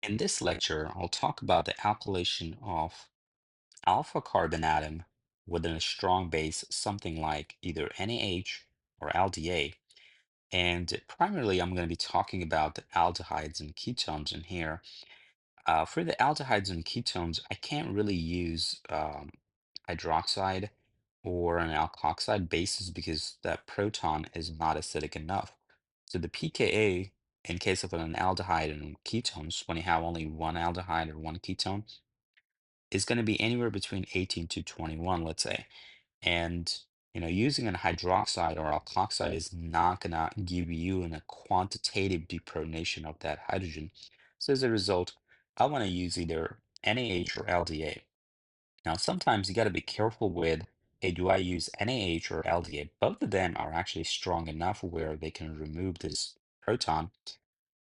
In this lecture, I'll talk about the alkylation of alpha carbon atom within a strong base, something like either NaH or aldehyde. And primarily, I'm going to be talking about the aldehydes and ketones in here. For the aldehydes and ketones, I can't really use hydroxide or an alkoxide bases because that proton is not acidic enough. So the pKa, in case of an aldehyde and ketones, when you have only one aldehyde or one ketone, is going to be anywhere between 18 to 21, let's say. And using an hydroxide or alkoxide is not gonna give you a quantitative deprotonation of that hydrogen. So as a result, I want to use either NaH or LDA. Now, sometimes you got to be careful with, hey, do I use NaH or LDA? Both of them are actually strong enough where they can remove this proton.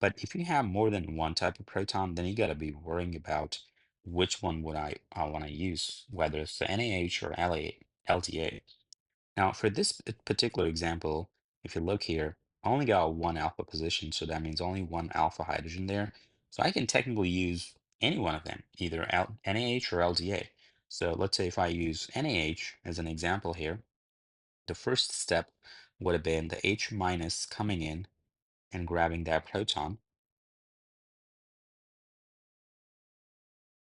But if you have more than one type of proton, then you got to be worrying about which one would I want to use, whether it's the NaH or LDA. Now, for this particular example, if you look here, I only got one alpha position, so that means only one alpha hydrogen there. So I can technically use any one of them, either NaH or LDA. So let's say if I use NaH as an example here, the first step would have been the H minus coming in and grabbing that proton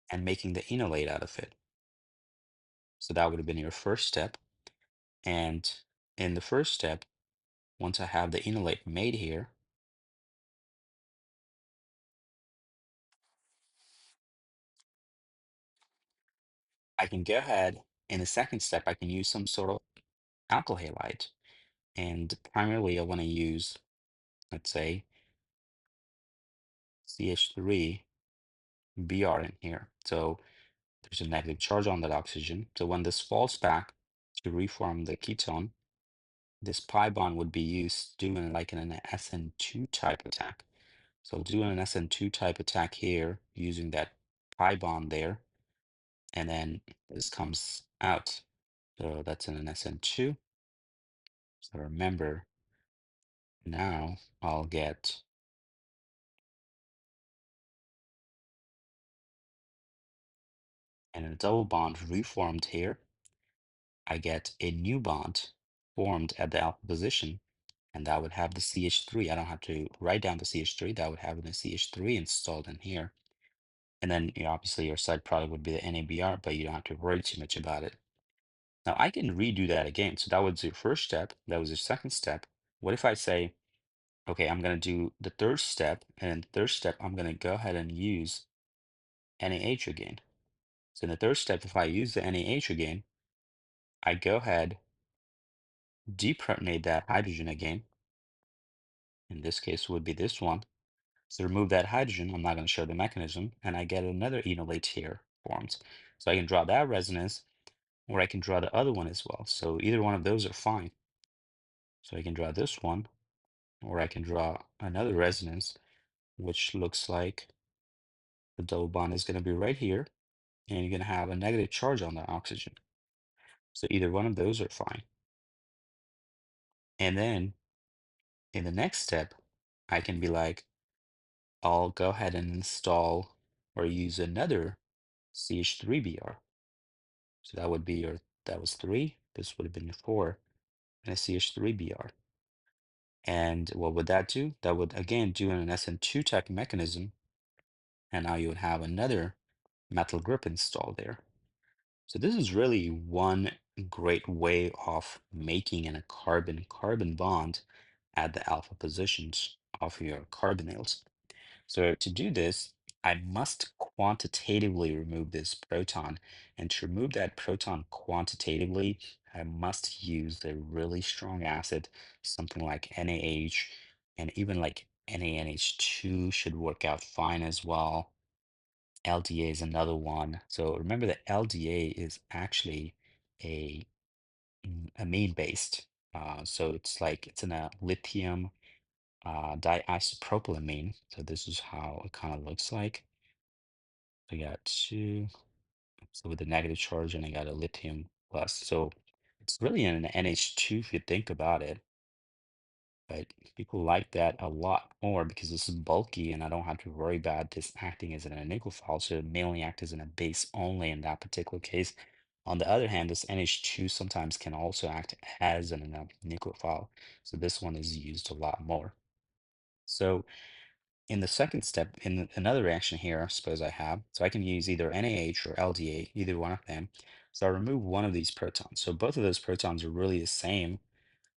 and making the enolate out of it. So that would have been your first step. And in the first step, once I have the enolate made here, I can go ahead in the second step, I can use some sort of alkyl halide. And primarily I want to use, let's say, CH3 Br in here. So there's a negative charge on that oxygen. So when this falls back to reform the ketone, this pi bond would be used doing like an SN2 type attack. So doing an SN2 type attack here using that pi bond there, and then this comes out. So that's in an SN2. So remember, now I'll get, and a double bond reformed here. I get a new bond formed at the alpha position, and that would have the CH3. I don't have to write down the CH3. That would have the CH3 installed in here. And then obviously your side product would be the NABR, but you don't have to worry too much about it. Now I can redo that again. So that was your first step. That was your second step. What if I say, okay, I'm going to do the third step, and the third step, I'm going to go ahead and use NaH again. So in the third step, if I use the NaH again, I go ahead, deprotonate that hydrogen again. In this case would be this one. So remove that hydrogen, I'm not going to show the mechanism, and I get another enolate here formed. So I can draw that resonance, or I can draw the other one as well. So either one of those are fine. So I can draw this one, or I can draw another resonance, which looks like the double bond is going to be right here, and you're going to have a negative charge on that oxygen. So either one of those are fine. And then in the next step, I can be like, I'll go ahead and install or use another CH3Br. So that would be that was 3, this would have been 4, and a CH3Br. And what would that do? That would again do an SN2 type mechanism, and now you would have another metal group installed there. So this is really one great way of making a carbon-carbon bond at the alpha positions of your carbonyls. So to do this, I must quantitatively remove this proton. And to remove that proton quantitatively, I must use a really strong acid, something like NaH, and even like NaNH2 should work out fine as well. LDA is another one. So remember that LDA is actually a amine based. So it's in a lithium diisopropylamine. So this is how it kind of looks like. I got two, so with the negative charge, and I got a lithium plus. So it's really an NH2 if you think about it. but people like that a lot more because this is bulky and I don't have to worry about this acting as an nucleophile. So it mainly act as in a base only in that particular case. On the other hand, this NH2 sometimes can also act as an nucleophile. So this one is used a lot more. So in the second step, in another reaction here, suppose I have, so I can use either NaH or LDA, either one of them. So I remove one of these protons. So both of those protons are really the same.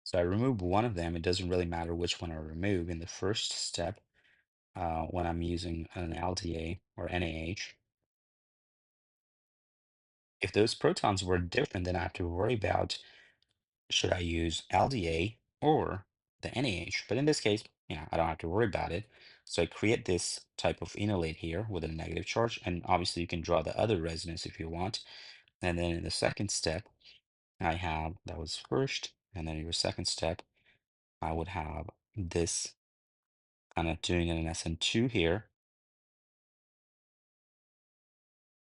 So I remove one of them. It doesn't really matter which one I remove in the first step when I'm using an LDA or NaH. If those protons were different, then I have to worry about should I use LDA or the NaH? But in this case, I don't have to worry about it. So I create this type of enolate here with a negative charge, and obviously you can draw the other resonance if you want. And then in the second step, I have, that was first, and then your second step, I would have this kind of doing an SN2 here,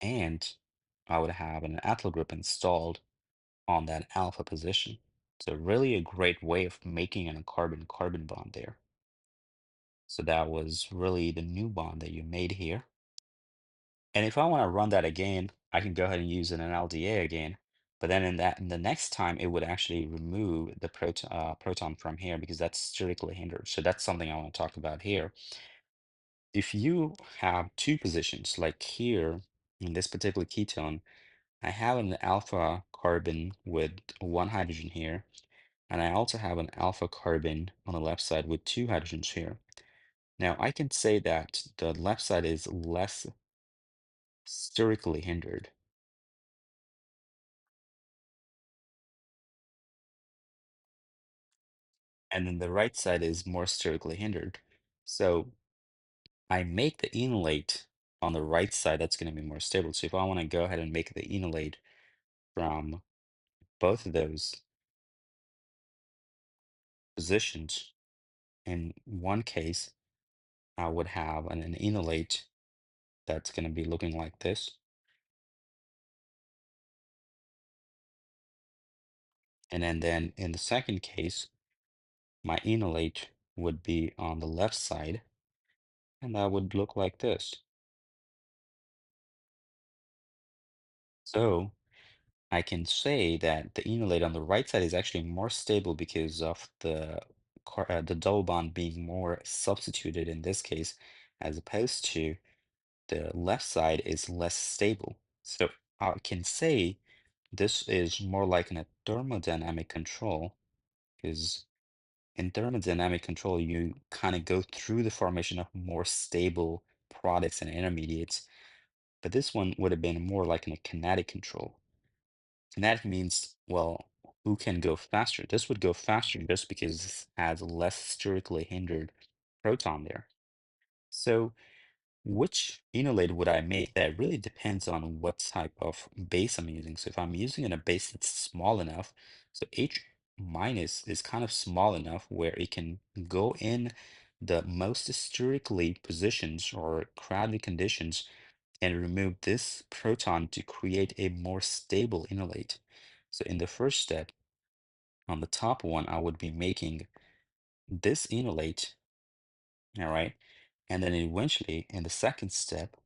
and I would have an alkyl group installed on that alpha position. So really a great way of making a carbon-carbon bond there. So that was really the new bond that you made here. And if I want to run that again, I can go ahead and use an LDA again. But then in the next time, it would actually remove the proton from here because that's sterically hindered. So that's something I want to talk about here. If you have two positions, like here in this particular ketone, I have an alpha carbon with one hydrogen here, and I also have an alpha carbon on the left side with two hydrogens here. Now, I can say that the left side is less sterically hindered, and then the right side is more sterically hindered. So I make the enolate on the right side, that's going to be more stable. So if I want to go ahead and make the enolate from both of those positions, in one case, I would have an enolate that's going to be looking like this. And then in the second case, my enolate would be on the left side, and that would look like this. So I can say that the enolate on the right side is actually more stable because of the double bond being more substituted in this case, as opposed to the left side is less stable. So I can say this is more like in a thermodynamic control, because in thermodynamic control, you kind of go through the formation of more stable products and intermediates. But this one would have been more like in a kinetic control. Kinetic means, well, who can go faster? This would go faster just because this has less sterically hindered proton there. So which enolate would I make? That really depends on what type of base I'm using. So if I'm using a base that's small enough, so H minus is kind of small enough where it can go in the most sterically positions or crowded conditions and remove this proton to create a more stable enolate. So in the first step, on the top one, I would be making this enolate, all right? And then eventually in the second step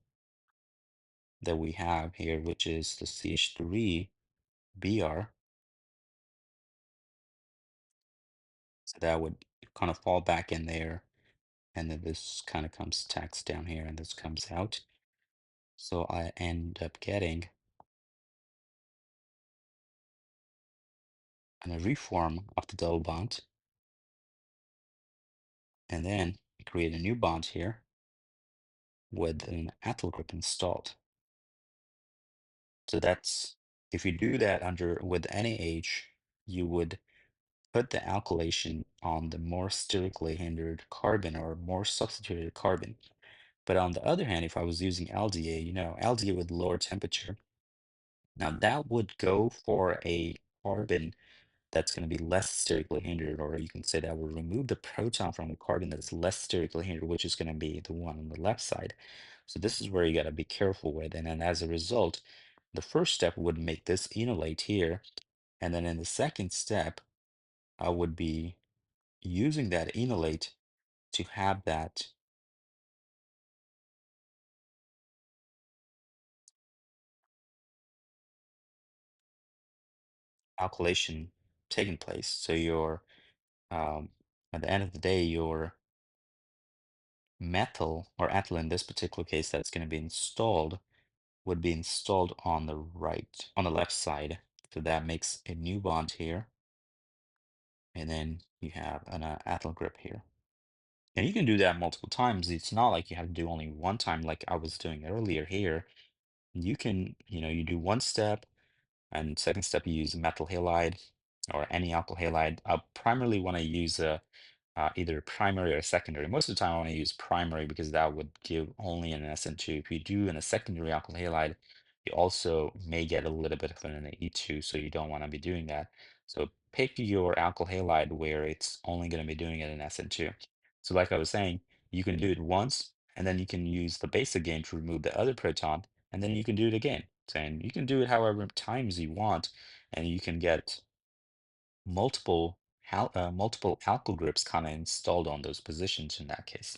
that we have here, which is the CH3Br, so that would kind of fall back in there. And then this kind of comes tacks down here and this comes out. So I end up getting a reform of the double bond and then create a new bond here with an acyl group installed. So that's, if you do that with NaH, you would put the alkylation on the more sterically hindered carbon or more substituted carbon. But on the other hand, if I was using LDA, LDA with lower temperature, now that would go for a carbon that's going to be less sterically hindered, or you can say that will remove the proton from the carbon that's less sterically hindered, which is going to be the one on the left side. So this is where you got to be careful with. And then as a result, the first step would make this enolate here. And then in the second step, I would be using that enolate to have that alkylation taking place. So your at the end of the day, your methyl or ethyl in this particular case that's going to be installed would be installed on the on the left side. So that makes a new bond here, and then you have an ethyl group here. And you can do that multiple times. It's not like you have to do only one time like I was doing earlier here. You can, you do one step, and second step you use methyl halide or any alkyl halide. I primarily want to use either primary or secondary. Most of the time I want to use primary because that would give only an SN2. If you do in a secondary alkyl halide, you also may get a little bit of an E2, so you don't want to be doing that. So pick your alkyl halide where it's only going to be doing it in SN2. So like I was saying, you can do it once, and then you can use the basic game to remove the other proton, and then you can do it again. And you can do it however times you want, and you can get multiple multiple alkyl groups kind of installed on those positions in that case.